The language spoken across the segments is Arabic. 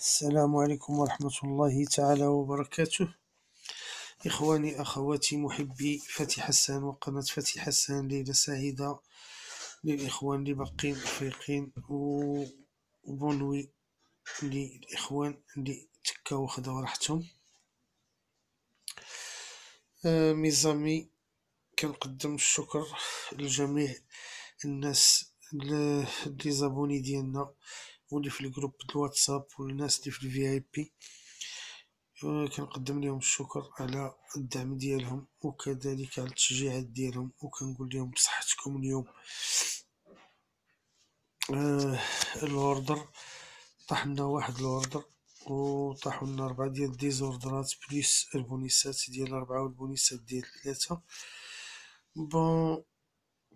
السلام عليكم ورحمة الله تعالى وبركاته. إخواني أخواتي محبي فتح حسان وقناة فتح حسان، ليلة سعيدة للإخوان اللي باقين أفريقيين وبونوي للإخوان اللي تكاو وخداو راحتهم. ميزامي كنقدم الشكر لجميع الناس اللي زابوني ديالنا واللي في الجروب الواتساب والناس اللي في الفي اي بي. كنقدم لهم الشكر على الدعم ديالهم وكذلك على التشجيعات ديالهم، وكنقول لهم بصحتكم. اليوم الوردر طاح لنا واحد الوردر وطاحوا لنا 4 ديال ديزوردرات بليس البونيسات ديال 4 والبونيسات ديال 3. بون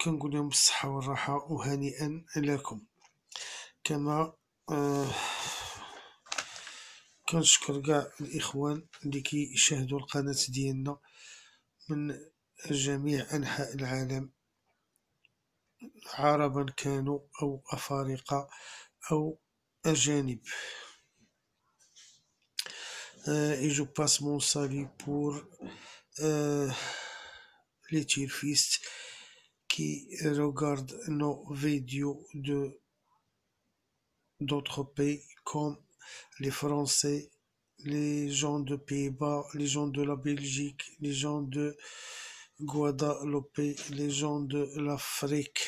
كنقول لهم بالصحة والراحة وهنيئا لكم. كما كنشكر كاع الاخوان اللي كيشاهدوا القناه ديالنا من جميع انحاء العالم، عربا كانوا او افارقه او اجانب. et je passe mon salut pour les turfistes qui regardent nos vidéos de d'autres pays comme les Français, les gens de Pays-Bas, les gens de la Belgique, les gens de Guadeloupe, les gens de l'Afrique,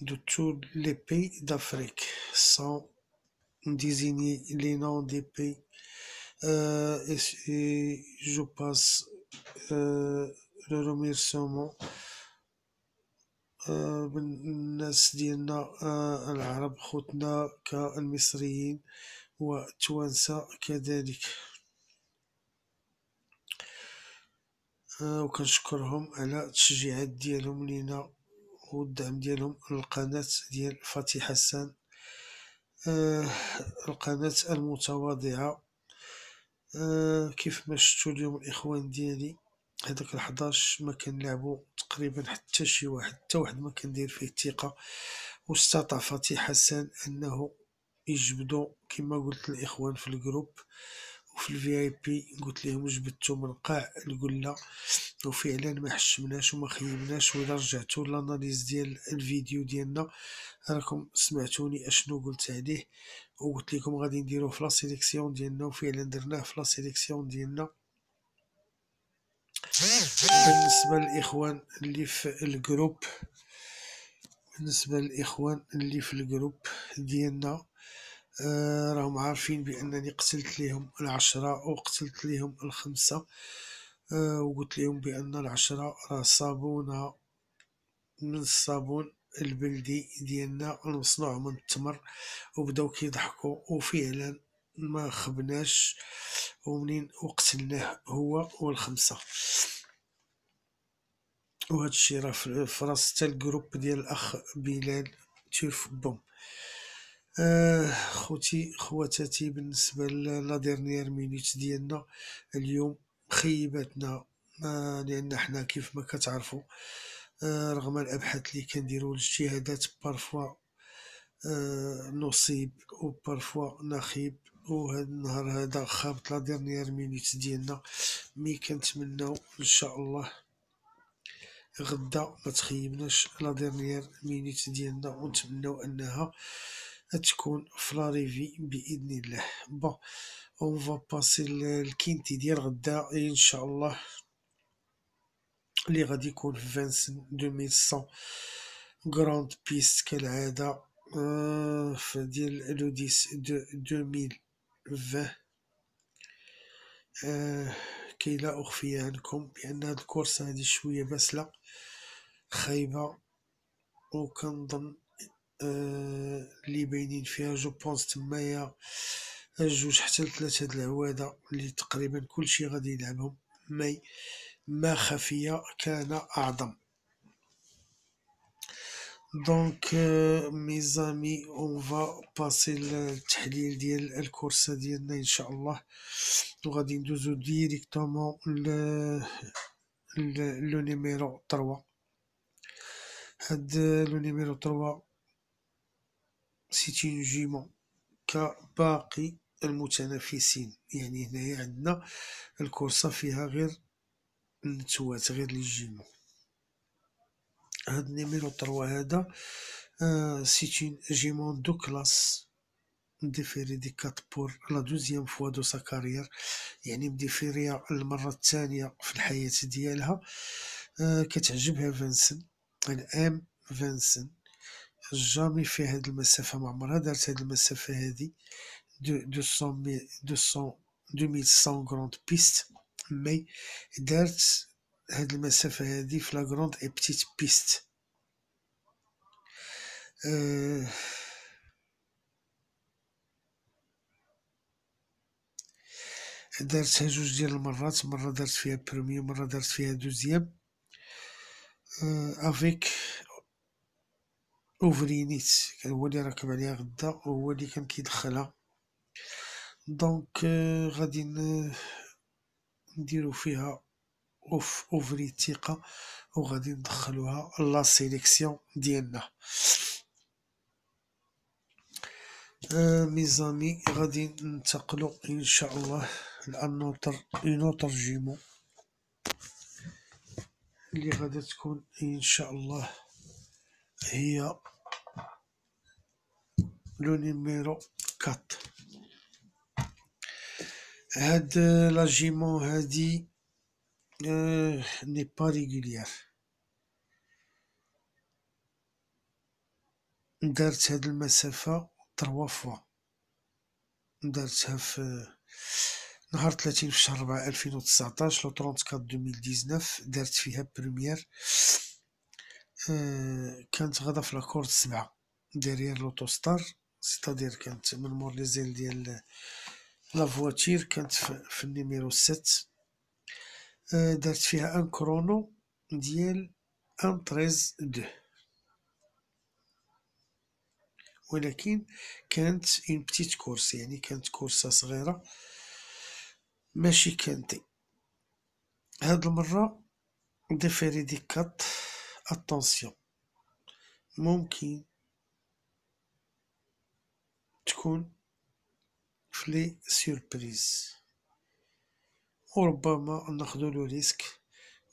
de tous les pays d'Afrique, sans désigner les noms des pays. Et je passe le remerciement بالناس ديالنا العرب خوتنا كالمصريين والتوانسة كذلك. وكنشكرهم على التشجيعات ديالهم لينا والدعم ديالهم للقناة ديال فتح حسان، القناة المتواضعة. كيف ما شفتوا اليوم الإخوان ديالي هذاك ال11 ما كنلعبوا تقريبا حتى شي واحد، حتى واحد ما كندير فيه الثقة، واستطاع فتح حسان أنه يجبدوا كما قلت الإخوان في الجروب وفي الفي اي بي. قلت لهم جبدتو من قاع القلة وفعلا ما حشمناش وما خيبناش. وإلا رجعتو لاناليز ديال الفيديو ديالنا راكم سمعتوني اشنو قلت عليه، وقلت لكم غادي نديروه في لا سيليكسيون ديالنا، وفعلا درناه في لا سيليكسيون ديالنا. بالنسبه للاخوان اللي في الجروب ديالنا راهم عارفين بانني قتلت لهم 10 وقتلت لهم 5. وقلت لهم بان 10 راه صابونه من الصابون البلدي ديالنا المصنوع من التمر، وبداو كيضحكوا وفعلا ما خبناش ومنين وقتلناه هو والخمسة. وهذا الشيء راه في راس حتى الجروب ديال الاخ بلال تيرف بوم. خواتاتي بالنسبه لا ديرنيير مينيت ديالنا اليوم خيبتنا، لان حنا كيف ما كتعرفوا رغم الابحاث اللي كنديروا الاجتهادات بارفوا نصيب وبارفوا نخيب. وهذا النهار هذا خابط لا ديرنيير مينيت ديالنا، مي كنتمناو ان شاء الله غدا ما تخيبناش لا ديرنيير مينيت ديالنا، ونتمناو انها تكون في لا ريفي باذن الله. بون اون فا باسي الكينتي ديال غدا ان شاء الله اللي غادي يكون في فانسن 2100 غراند بيست كالعاده في ديال لوديس دو 2020. كي لا اخفي عنكم بان هاد الكورسه هادي شويه باسله خايبه، وكنظن اللي باينين فيها جو بونس تمايا 2 حتى 3 هاد العواده اللي تقريبا كلشي غادي يلعبهم، ما خفي كان اعظم. دونك ميزامي اون فا باسي التحليل ديال الكورسه ديالنا ان شاء الله، وغادي ندوزو ديريكتومون لو نيميرو 3. هاد لو نيميرو 3 سيت اون جيمون كباقي المتنافسين. يعني هنايا عندنا الكورسة فيها غير النتوات، غير لي جيمو. هاد نيميرو 3 هذا سي اون جيمون دو كلاس مديفيري دي 4 بور لا دوزيام فوا دو سا كارير، يعني مديفيريها المرة الثانية في الحياة ديالها. كتعجبها فانسن، الام فانسن جامي في هاد المسافة، ما عمرها دارت هاد المسافة هادي 2100 غروند بيست، مي دارت هاد المسافة هادي في لا غروند اي بتيت بيست. دارتها جوج ديال المرات، مرة دارت فيها بروميي ومرة دارت فيها دوزيام، افيك اوفرينيت كان هو اللي راكب عليها غدا وهو اللي كان كيدخلها. دونك غادي نديرو فيها اوفري الثقة وغادي ندخلوها لا سيليكسيون ديالنا. ميزامي غادي ننتقلو ان شاء الله اون اوتر جيمون اللي غادي تكون ان شاء الله هي لو نيميرو 4. هاد لا جيمون هادي ني با ريغوليير. دارت هاد المسافة 3 فوا، دارتها في نهار 30 في شهر 4 2019 لو 34 2019، دارت فيها بروميير. كانت غادا في لاكورد 7 ديريير لوطوستار، سيتادير كانت من مور لي زيل ديال لا فواتير، كانت في النيميرو 7. دارت فيها ان كرونو ديال 1:13:2، ولكن كانت اون بتيت كورس، يعني كانت كورسة صغيرة ماشي كانتي. هاد المرة ديفيري دي كات، اتونسيون ممكن تكون في لي سيربريز، وربما ناخدو لو ريسك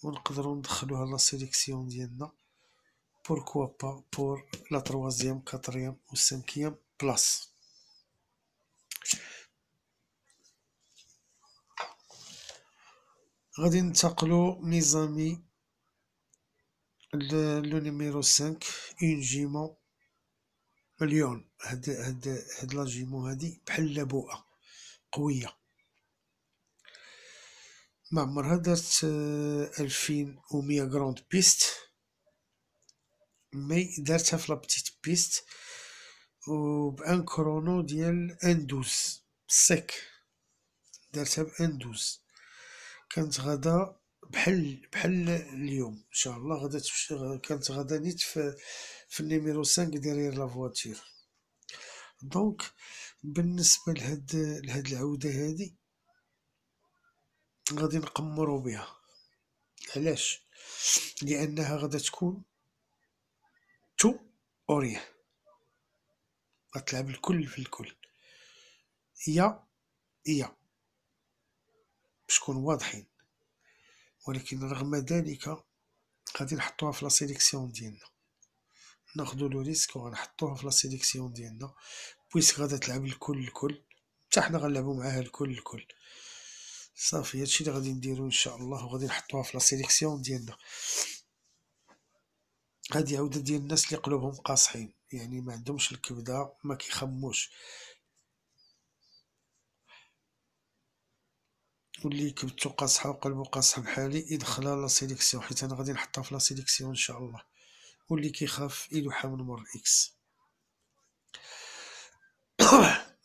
ونقدروا ندخلوها لا سيليكسيون ديالنا، بوركوا با بور لا تروازيام كاتريام و سانكيام بلاص. غادي ننتقلو ميزامي لو نيميرو 5، اون جيمون مليون. هاد لا جيمون هادي بحال لابوءة قوية، ما عمرها دارت 2100 غروند بيست، مي دارتها في لا بتيت بيست و بان كرونو ديال ان 12 سيك، دارتها بان 12. كانت غدا بحال اليوم ان شاء الله غدا كانت غدا نيت في النيميرو 5 ديريير لا فواتير. دونك بالنسبة لهاد العودة هادي غادي نقمرو بها. علاش؟ لانها غادا تكون تو اوريان، غتلعب الكل في الكل، يا باش نكون واضحين. ولكن رغم ذلك غادي نحطوها في لا سيليكسيون ديالنا، ناخدو لو ريسك وغنحطوها في لا سيليكسيون ديالنا، بويسك غادا تلعب الكل حتى حنا غنلعبو معاها الكل. صافي هادشي اللي غادي نديرو ان شاء الله، وغادي نحطوها في لا سيليكسيون ديالنا. هادي عودة ديال الناس اللي قلوبهم قاصحين، يعني ما عندهمش الكبدة، ما كيخموش، واللي كبدتو قاصحة وقلبو قاصح بحالي يدخلها لا سيليكسيون، حيت انا غادي نحطها في لا سيليكسيون ان شاء الله. واللي كيخاف يلوحها من مور اكس.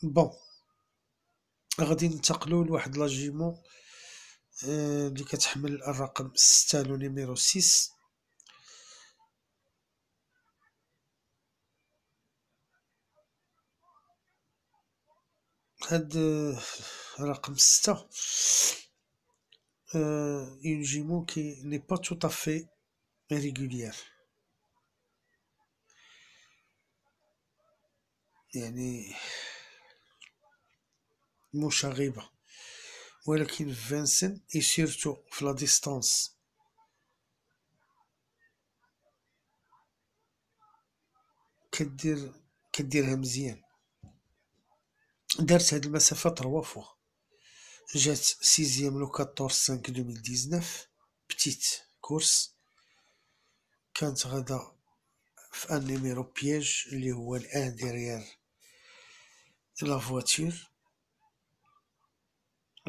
بون غادي ننتقلو لواحد لا جيمون اللي كتحمل الرقم 6 لو نيميرو 6. هاد رقم 6 اون جيمون كي ني با تو افي ريغوليير، يعني مشاغبة، ولكن في فانسن اي سيرتو في لا ديستانس كدير كديرها مزيان. دارت هاد المسافة 3 فوا، جات 6ème لو 14/5 2019 بتيت كورس، كانت غادا في ان نيميرو بياج اللي هو الان ديريير لا فواتور،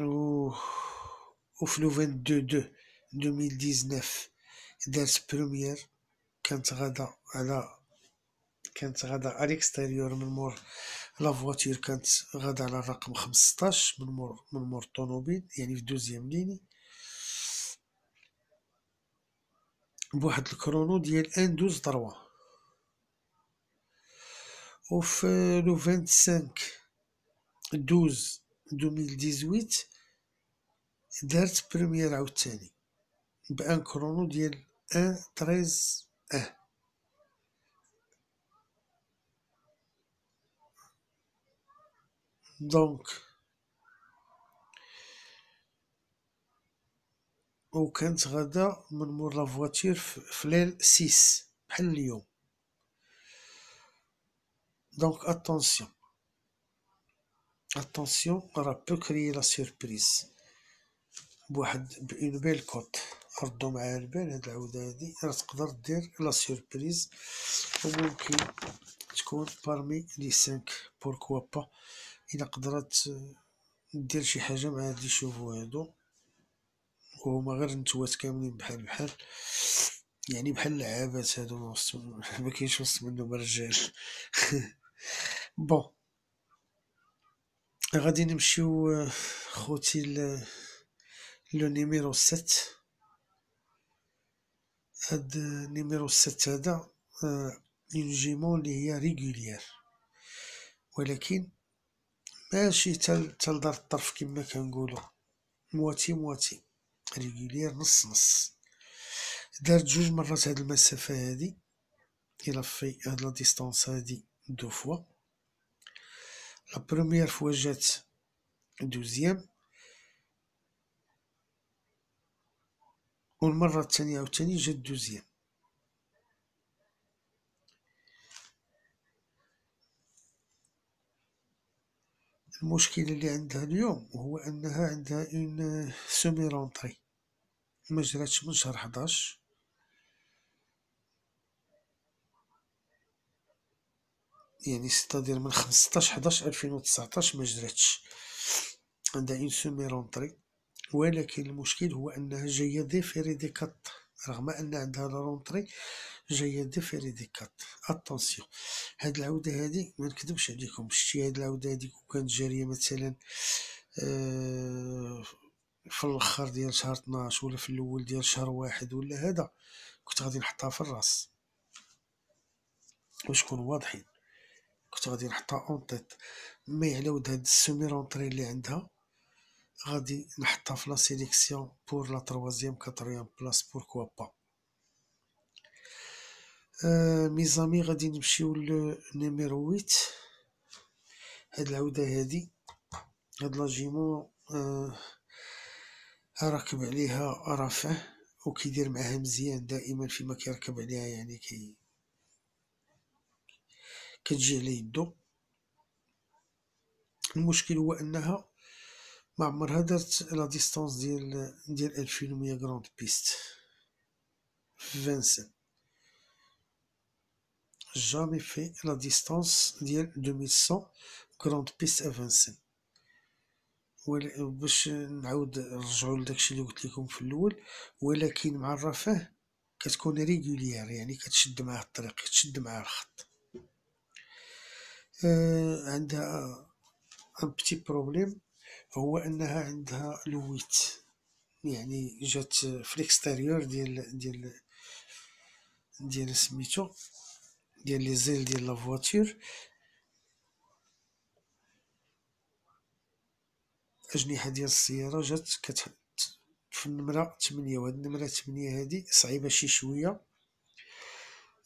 و وفي لو 22/2 2019 دارت بروميير، كانت غادا على كانت غادا على الاكستيريور من مور لا فواتور، كانت غادا على الرقم 15 من مور الطوموبيل، يعني في دوزيام ليني بواحد الكرونو ديال 1:12/3. وفي لو 25/12/2018 دارت بروميير عاوتاني بان كرونو ديال 1:13/1. دونك وكانت غادا من مور لا فواتور في ليل 6 بحال اليوم. دونك اتونسيون راه بو كريي لا سيربريز بأون بيل كوت. ردو معايا البال، هاد العودة هادي راه تقدر دير لا سيربريز، وممكن تكون بارمي لي 5 بوركوا با الا قدرت دير شي حاجة مع هاد لي شوفو هادو، وهما غير نتوات كاملين بحال يعني بحال اللعابات هادو، مكاينش وسط منهم رجال. بون غادي نمشيو خوتي لو نيميرو 7. هاد نيميرو 7 هذا اون جيمون اللي هي ريغوليير، ولكن ماشي تال دار الطرف كما كنقولو، مواتي مواتي ريغوليير، نص نص. دارت 2 مرات هاد المسافة هادي، الى في هاد لا ديستونس هادي 2 فوا. لا بروميير فوا جات 12ème، والمرة الثانية عاوتاني جات 12ème. المشكل اللي عندها اليوم هو انها عندها اون سومي رونطري ما جراتش من شهر 11، يعني ستادير من 15/11/2019 ما جراتش، عندها اون سومي رونطري. ولكن المشكل هو انها جايه ديفيري دي كات، رغم ان عندها لا رونطري جايه ديفيري دي كات. اتونسيون هاد العوده هادي ما نكذبش عليكم، شتي هاد العوده هادي كون كانت جاريه مثلا في الاخر ديال شهر 12 ولا في الاول ديال شهر 1 ولا هذا، كنت غادي نحطها في الراس، باش نكونوا واضحين، كنت غادي نحطها اون طيط. مي على ود هاد السومي رونطري اللي عندها غادي نحطها في لا سيليكسيون بور لا 3ème 4ème بلاص، بوركوا با. ميزامي غادي نمشيو لنيميرو 8. هاد العودة هادي هاد لاجيمون راكب عليها رافع وكيدير معاها مزيان دائما فيما كيركب عليها، يعني كتجي على يدو. المشكل هو انها ما عمرها دارت لا ديستونس ديال 2100 غروند بيست في فانسن، جامي في لا ديستونس ديال 2100 غروند بيست ا فانسن. باش نعاود نرجعو لداكشي اللي قلت لكم في الاول، ولكن مع الرفاه كتكون ريغوليير، يعني كتشد معاه الطريق، كتشد معاه الخط. عندها ان بتي بروبليم، هو انها عندها لويت، يعني جات في الاكستيريور ديال سميتو ديال لي زيل ديال لا فواتور، اجنحه ديال السياره جات في النمره 8. وهاد النمره 8 هادي صعيبه شي شويه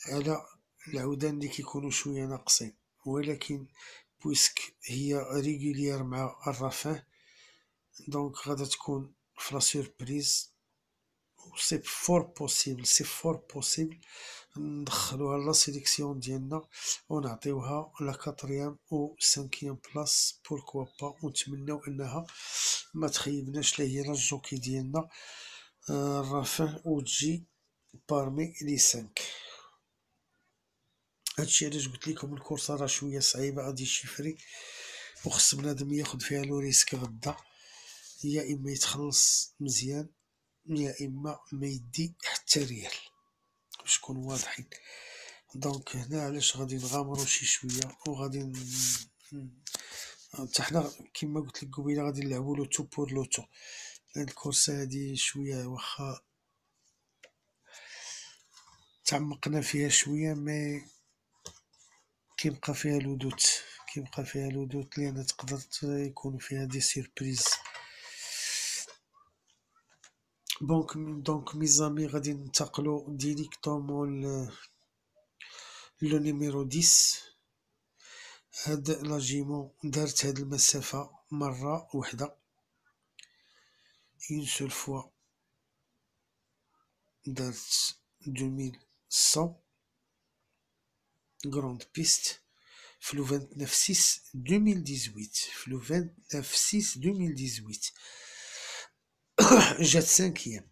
على العودان اللي كيكونوا شويه ناقصين، ولكن بويسك هي ريغوليير مع الرفاه، دونك غادا تكون في لا سوربريز. سي فور بوسيبل، سي فور بوسيبل ندخلوها لا سيليكسيون ديالنا ونعطيوها لا كاتريام و سانكيام بلاص بوركوا با، ونتمناو انها ما تخيبناش لا هي لا الجوكي ديالنا الرافع وتجي بارمي لي 5. هادشي علاش قلت لكم الكورسه راه شويه صعيبه، غادي شيفري وخص بنادم ياخد فيها لو ريسك غدا، يا اما يتخلص مزيان يا اما ما يدي حتى ريال، باش نكونوا واضحين. دونك هنا علاش غادي نغامرو شي شويه وغادي حتى حنا كيما قلت لك قبيله غادي نلعبوا لوتو بور لوتو. هاد الكورسه هادي شويه واخا تعمقنا فيها شويه مي كيبقى فيها لودوت، كيبقى فيها لودوت لان تقدر يكون فيها دي سيربريز. دونك ميزامي غادي ننتقلو ديريكتومون لو نيميرو 10. هاد لاجيمون دارت هاد المسافة مرة وحدة، اون سول فوا دارت 2100 غروند بيست في لو 29/6/2018، في لو 29/6/2018 جات 5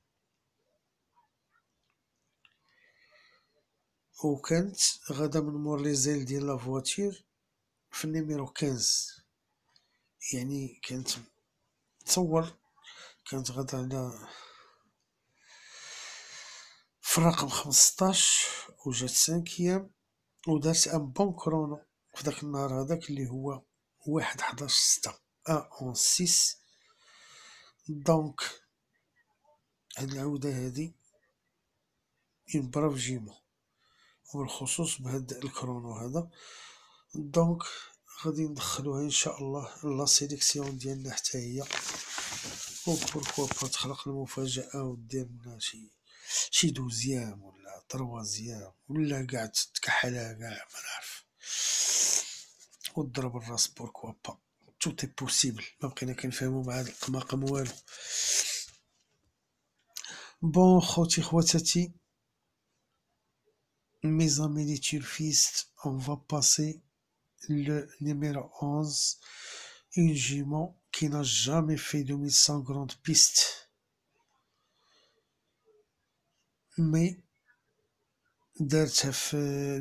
وكانت غادا من مور لي زيل ديال لا فواتير في النيميرو 15. يعني كانت تصور كانت غادا على في الرقم 15 وجات 5 ودارت ان بون كرونو في داك النهار هذاك اللي هو 1/11/6 1/11/6. دونك هاد العودة هادي اون براف جيمون وبالخصوص بهاد الكرونو هذا. دونك غادي ندخلوها ان شاء الله لا سيليكسيون ديالنا حتى هي، وبوركوا با تخلق المفاجأة ودير لنا شي دوزيام ولا تروازيام ولا قاع تكحلها قاع ما نعرف وتضرب الراس بوركوا با. توت اي بوسيبل، ما بقينا كنفهمو مع هاد القماقم والو. بون خوتي خواتاتي mes amis les turfistes, on va passer le numéro 11, une jument qui n'a jamais fait 2100 grandes pistes, mais دارتها في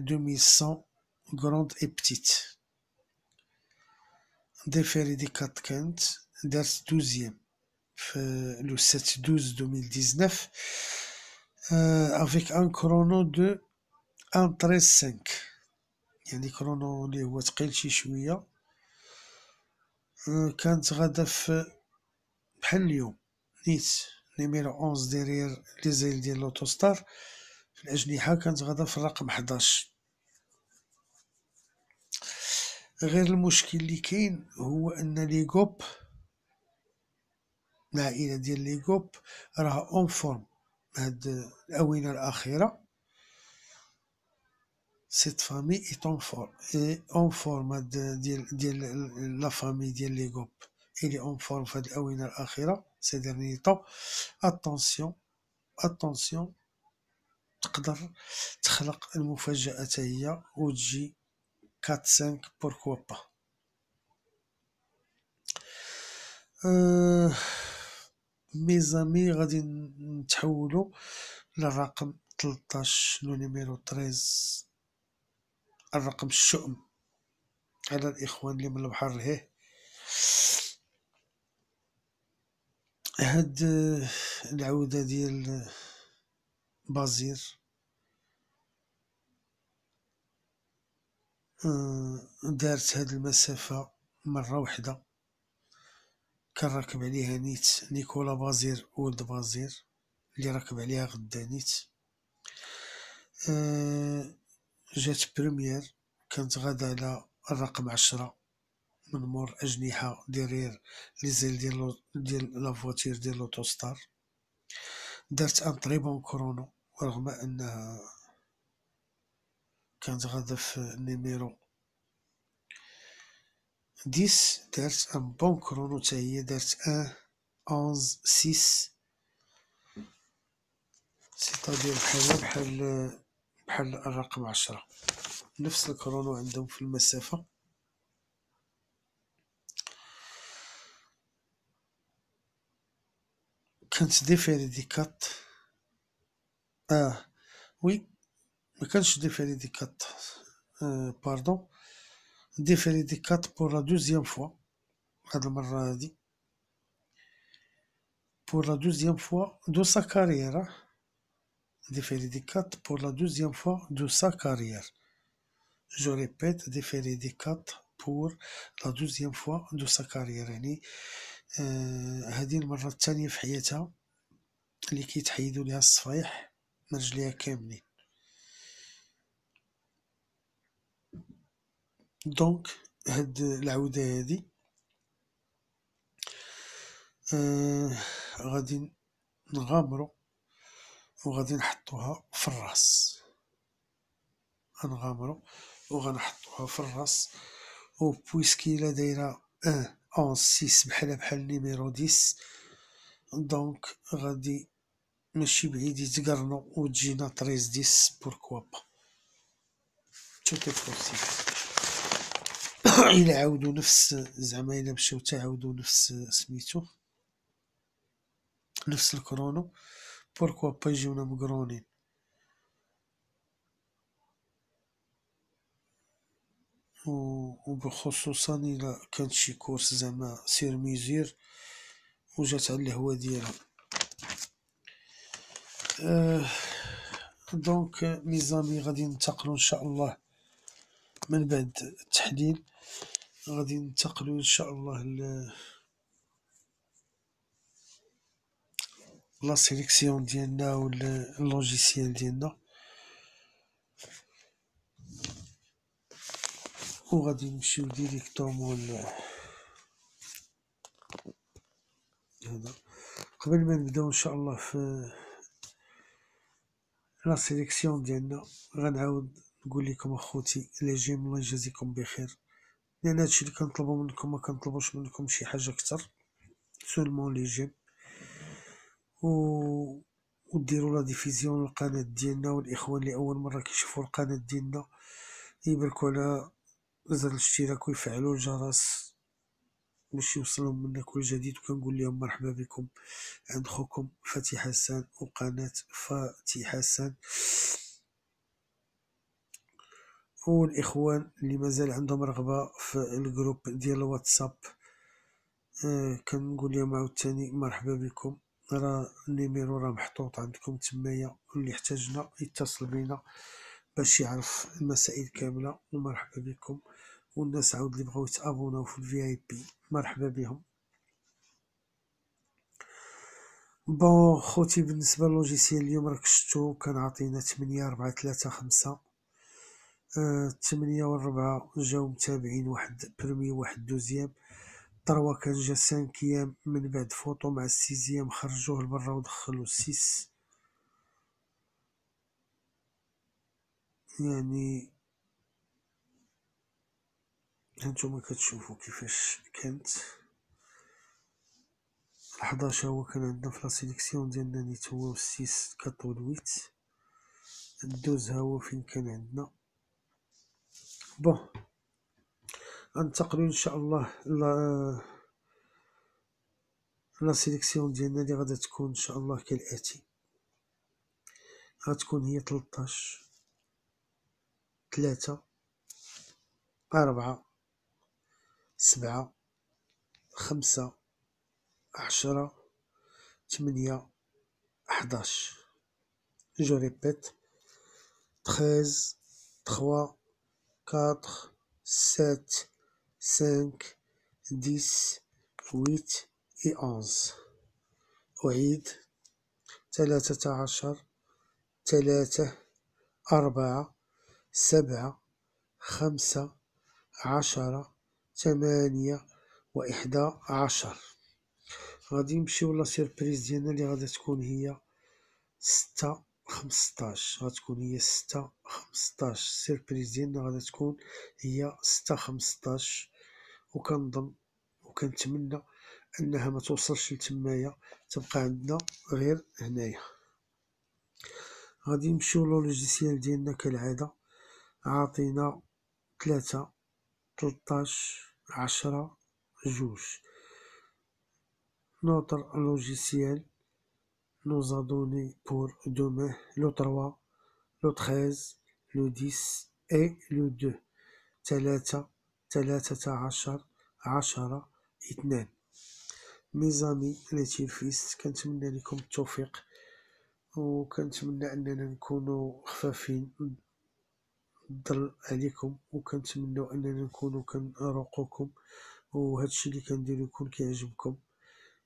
2100 grande et petite. déféré des 4 كانت دارت 12e في le 7/12/2019 avec un chrono de 1:13:5، يعني كرونو اللي هو تقيل شي شويه. كانت غادا في بحال اليوم نيت نيميرو 11 ديريير لي زيل ديال لوتوستار في الأجنحة، كانت غادا في الرقم 11. غير المشكل اللي كاين هو ان لي غوب العائلة ديال لي غوب راها اون فورم هاد الآونة الأخيرة. سيت فامي اي اون فورم هاد ديال لا فامي ديال لي غوب إلي اون فورم في هاد الآونة الأخيرة سي ديرني طون. اتونسيون اتونسيون تقدر تخلق المفاجأة حتى هي وتجي 4-5 بوركوا با. ميزامي غادي نتحولو للرقم 13 لو نيميرو 13، الرقم الشؤم على الإخوان اللي من البحر لهيه. هاد العودة ديال بازير دارت هاد المسافة مرة وحدة، كان راكب عليها نيت نيكولا بازير ولد بازير اللي راكب عليها غدا نيت. جات بريمير كانت غادا على الرقم 10 من مور أجنحة ديرير لي زيل ديال لا فواتير ديال لوتوستار. دارت ان طري بون كرونو رغم انها كانت غادا في النيميرو 10 دارت ان بون كرونو تا هي دارت 1 11 6 سيتادير بحال الرقم 10 نفس الكرونو عندهم في المسافة. كانت ديفيري دي كات وي مكانش ديفيري دي كات باردون ديفيري دي كات بور لا دوزيام فوا هاد المرة هادي pour la deuxième fois de sa carrière. Différé des 4 pour la deuxième fois de sa carrière. Je répète, différé des 4 pour la deuxième fois de sa carrière. يعني هذه المرة الثانية في حياتها اللي كيتحيدوا ليها الصفايح من رجليها كاملين. دونك هاد العودة هادي غادي نغامرو وغادي نحطوها في الراس. غنغامرو وغنحطوها في الراس و بويسكي لا دايرة 1 11 6 بحال نيميرو 10 دونك غادي ماشي بعيد يتقرنو و تجينا 13 10 بوركوا با تو تي بوسيبل. إلا عاودو نفس زعما إلا مشاو تعاودو نفس سميتو نفس الكرونو بوركوا با يجيونا مقرونين. وبخصوصا إلا كانت شي كورس زعما سير ميزير وجات على الهوا ديالها. دونك ميزامي غادي ننتقلو ان شاء الله من بعد التحليل غادي ننتقلو ان شاء الله لا سيليكسيون ديالنا و اللوجيسيال ديالنا وغادي نمشيو ديريكتومون هذا. قبل ما نبداو ان شاء الله في لا سيليكسيون ديالنا غنعاود نقول لكم اخوتي لي جيم الله يجازيكم بخير، لان هادشي اللي كنطلبو منكم ما كنطلبوش منكم شي حاجه اكثر سولمون لي جيم وديروا لا ديفيزيون للقناه ديالنا. والاخوان اللي اول مره كيشوفوا القناه ديالنا يبركوا على زر الاشتراك ويفعلوا الجرس باش يوصلهم منا كل جديد. وكنقول لهم مرحبا بكم عند خوكم فتحي حسن وقناه فتحي حسن. والاخوان اللي مازال عندهم رغبه في الجروب ديال الواتساب كنقول لهم عاوتاني مرحبا بكم. راه النيميرو راه محطوط عندكم تمايا واللي احتاجنا يتصل بينا باش يعرف المسائل كامله. ومرحبا بكم. والناس عاود اللي بغاو يتابوناو في الفي اي بي مرحبا بهم. بون خوتي بالنسبه للوجيسيال اليوم راك شفتو كان عطينا 8 4 3 5 8 و4 جاو متابعين، واحد برمي واحد دوزيام. طروا كان جا 5 من بعد فوطو مع السيزيام خرجوه لبرا ودخلو 6. يعني هانتوما كتشوفو كيفاش كانت 11 هو كان عندنا في لا سيليكسيون ديالنا نيت هو و 6 كطول 8. الدوز ها هو فين كان عندنا. بون غنتقلو ان شاء الله لا سيليكسيون ديالنا اللي غادا تكون ان شاء الله كالاتي. غتكون هي 13 3 4 7 5 10 8 11. جو ريبيت 13 3 4 7 5 10 8 et 11. أعيد 13 3 4 7 5 10 8 و11. غادي نمشيو لا سيربريز ديالنا اللي غادا تكون هي 6 15. غتكون هي 6 15. السيربريز ديالنا غادا تكون هي 6 15 وكنظن وكنتمنى انها ما توصلش لتمايا، تبقى عندنا غير هنايا. غادي نمشيو لوجيسيال ديالنا كالعاده. عاطينا 3 13 10 2. Notre logiciel nous a donné pour demain le 3 le 13 le 10 et le 2. 3 13 10 2. ميزامي لي تيلفيس، كنتمنى لكم التوفيق، وكنتمنى اننا نكونوا خفافين الظل عليكم، وكنتمنى اننا نكونوا كنروقوكم، وهادشي اللي كنديرو يكون كيعجبكم،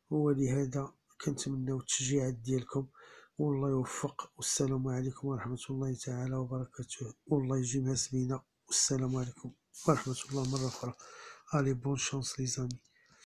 ولهذا كنتمناو التشجيعات ديالكم، والله يوفق. والسلام عليكم ورحمة الله تعالى وبركاته، والله يجي ناس بينا. والسلام عليكم ورحمة الله مرة أخرى. allez bonne chance les amis.